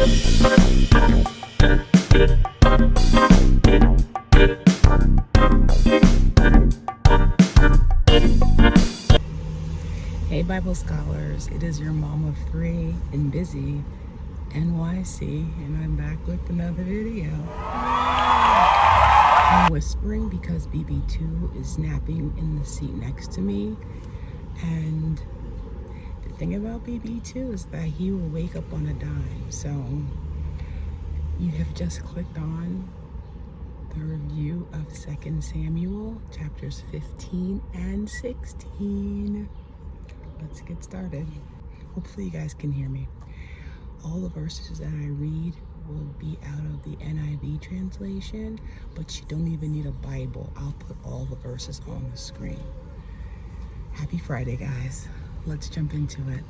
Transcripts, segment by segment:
Hey Bible scholars, it is your mom of three and busy NYC, and I'm back with another video. I'm whispering because BB2 is napping in the seat next to me, and the thing about BB2 is that he will wake up on a dime. So you have just clicked on the review of 2 Samuel chapters 15 and 16. Let's get started. Hopefully you guys can hear me. All the verses that I read will be out of the NIV translation, but you don't even need a Bible. I'll put all the verses on the screen. Happy Friday, guys. Let's jump into it.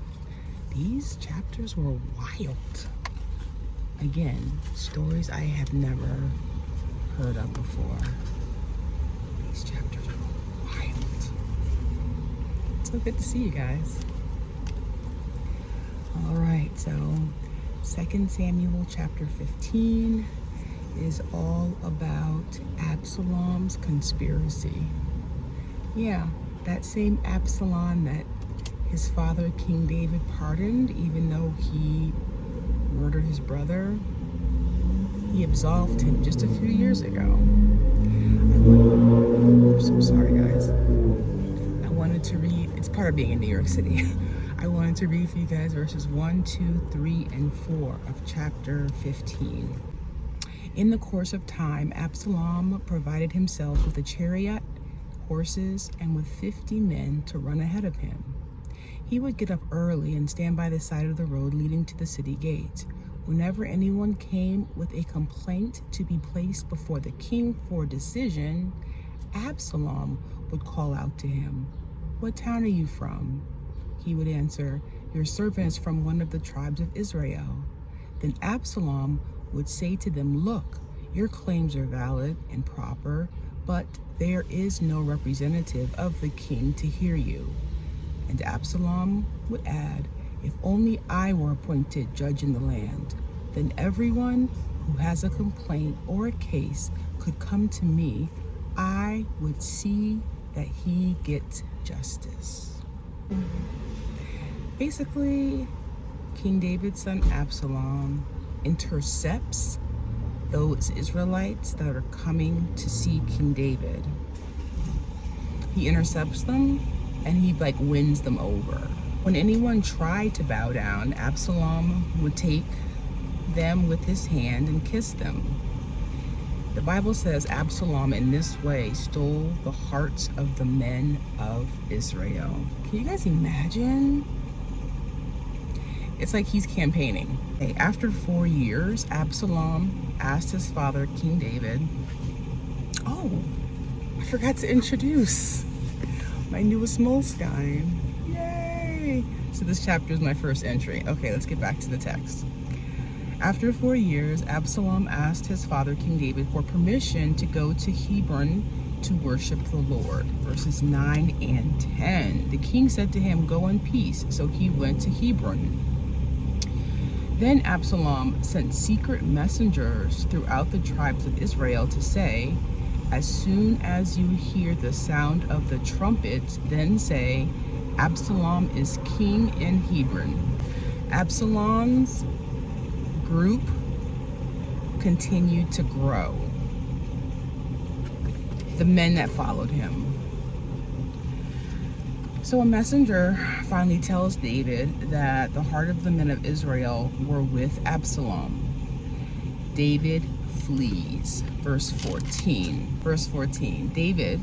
These chapters were wild. Again, stories I have never heard of before. These chapters were wild. So good to see you guys. All right, so 2 Samuel chapter 15 is all about Absalom's conspiracy. Yeah, that same Absalom that his father King David pardoned, even though he murdered his brother. He absolved him just a few years ago. Oops, I'm sorry guys. I wanted to read, it's part of being in New York City. I wanted to read for you guys verses 1, 2, 3, and 4 of chapter 15. In the course of time, Absalom provided himself with a chariot, horses, and with 50 men to run ahead of him. He would get up early and stand by the side of the road leading to the city gate. Whenever anyone came with a complaint to be placed before the king for decision, Absalom would call out to him, "What town are you from?" He would answer, "Your servant is from one of the tribes of Israel." Then Absalom would say to them, "Look, your claims are valid and proper, but there is no representative of the king to hear you." And Absalom would add, "If only I were appointed judge in the land, then everyone who has a complaint or a case could come to me. I would see that he gets justice." Basically, King David's son Absalom intercepts those Israelites that are coming to see King David. He intercepts them and he wins them over. When anyone tried to bow down, Absalom would take them with his hand and kiss them. The Bible says Absalom in this way stole the hearts of the men of Israel. Can you guys imagine? It's like he's campaigning. Okay, after 4 years, Absalom asked his father, King David, oh, I forgot to introduce my newest Moleskine. Yay! So this chapter is my first entry. Okay, let's get back to the text. After 4 years, Absalom asked his father, King David, for permission to go to Hebron to worship the Lord. Verses 9 and 10. The king said to him, "Go in peace." So he went to Hebron. Then Absalom sent secret messengers throughout the tribes of Israel to say, "As soon as you hear the sound of the trumpets, then say, 'Absalom is king in Hebron.'" Absalom's group continued to grow. The men that followed him. So a messenger finally tells David that the heart of the men of Israel were with Absalom. David flees. Verse 14. David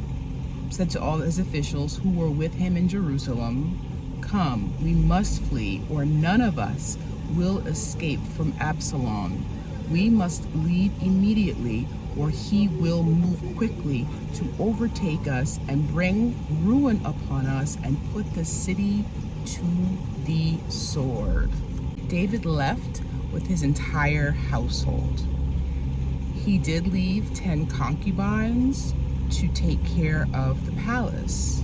said to all his officials who were with him in Jerusalem, "Come, we must flee, or none of us will escape from Absalom. We must leave immediately, or he will move quickly to overtake us and bring ruin upon us and put the city to the sword." David left with his entire household. He did leave 10 concubines to take care of the palace.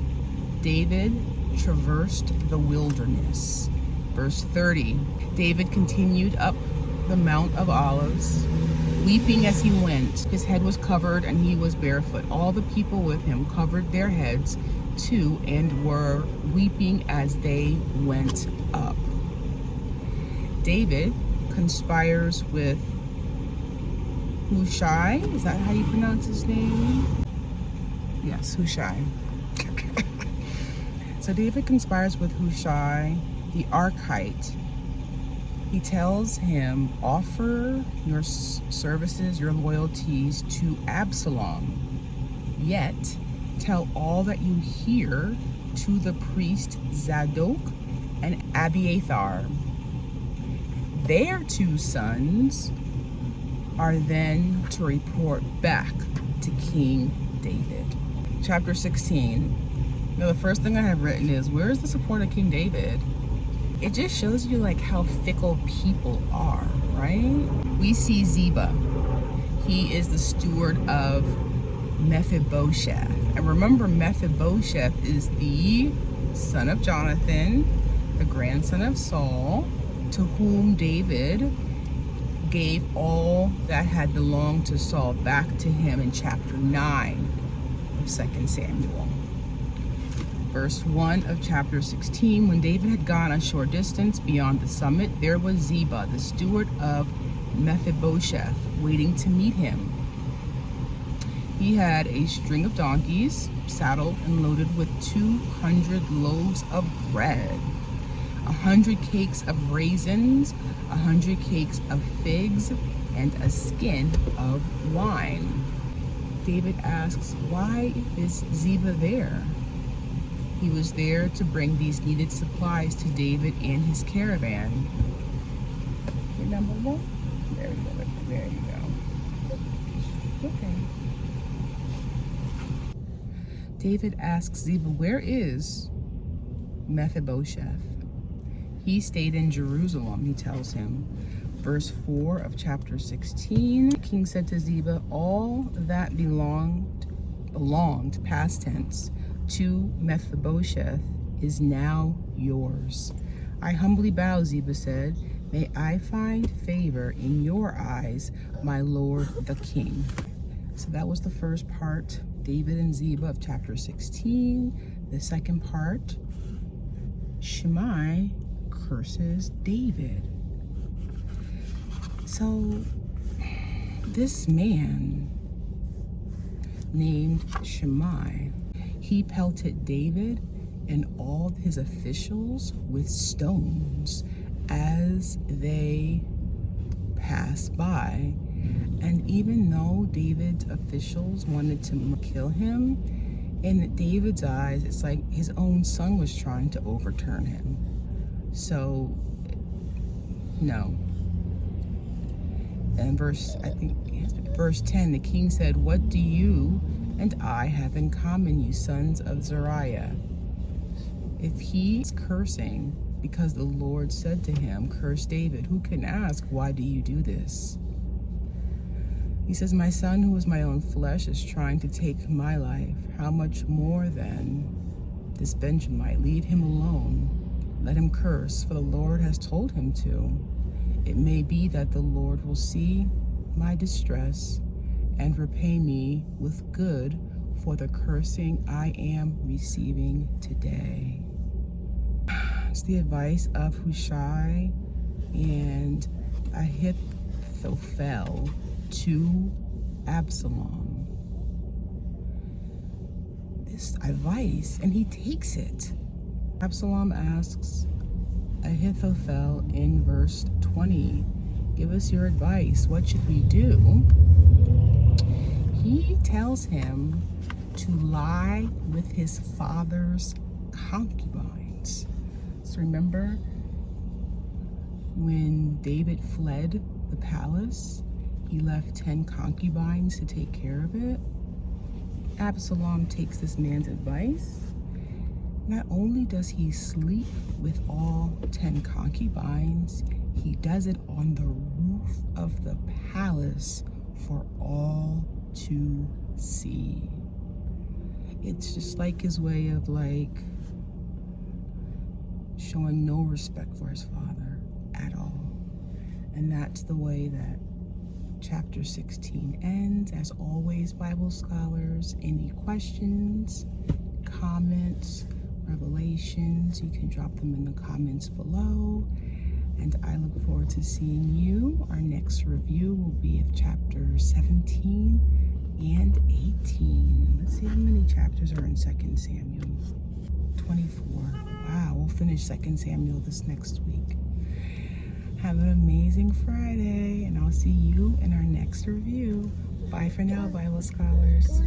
David traversed the wilderness. Verse 30, David continued up the Mount of Olives, weeping as he went. His head was covered and he was barefoot. All the people with him covered their heads too and were weeping as they went up. David conspires with Hushai. Is that how you pronounce his name? Yes, Hushai. So David conspires with Hushai the Archite. He tells him, offer your services, your loyalties to Absalom. Yet tell all that you hear to the priest Zadok and Abiathar. Their 2 sons are then to report back to King David. Chapter 16. Now the first thing I have written is, where is the support of King David? It just shows you like how fickle people are, right? We see Ziba. He is the steward of Mephibosheth. And remember, Mephibosheth is the son of Jonathan, the grandson of Saul, to whom David gave all that had belonged to Saul back to him in chapter 9 of 2 Samuel. Verse 1 of chapter 16, when David had gone a short distance beyond the summit, there was Ziba, the steward of Mephibosheth, waiting to meet him. He had a string of donkeys, saddled and loaded with 200 loaves of bread, 100 cakes of raisins, 100 cakes of figs, and a skin of wine. David asks, why is Ziba there? He was there to bring these needed supplies to David and his caravan. Remember that? There you go. There you go. Okay. David asks Ziba, where is Mephibosheth? He stayed in Jerusalem, he tells him. Verse 4 of chapter 16. The king said to Ziba, all that belonged, past tense, to Mephibosheth is now yours. I humbly bow, Ziba said. May I find favor in your eyes, my lord the king. So that was the first part, David and Ziba of chapter 16. The second part, Shimei curses David. So this man named Shimei, he pelted David and all his officials with stones as they passed by. And even though David's officials wanted to kill him, in David's eyes, it's like his own son was trying to overturn him. So, no. And verse 10, the king said, what do you and I have in common, you sons of Zeruiah? If he is cursing because the Lord said to him, curse David, who can ask, why do you do this? He says, my son, who is my own flesh, is trying to take my life. How much more then this Benjamite? Leave him alone. Let him curse, for the Lord has told him to. It may be that the Lord will see my distress and repay me with good for the cursing I am receiving today. It's the advice of Hushai and Ahithophel to Absalom. This advice, and he takes it. Absalom asks Ahithophel in verse 20, give us your advice. What should we do? He tells him to lie with his father's concubines. So remember when David fled the palace, he left 10 concubines to take care of it. Absalom takes this man's advice. Not only does he sleep with all 10 concubines, he does it on the roof of the palace for all to see. It's just like his way of like showing no respect for his father at all. And that's the way that chapter 16 ends. As always, Bible scholars, any questions, comments, revelations, you can drop them in the comments below. And I look forward to seeing you. Our next review will be of chapter 17 and 18. Let's see how many chapters are in 2 Samuel. 24. Wow, we'll finish 2 Samuel this next week. Have an amazing Friday, and I'll see you in our next review. Bye for now, Bible scholars.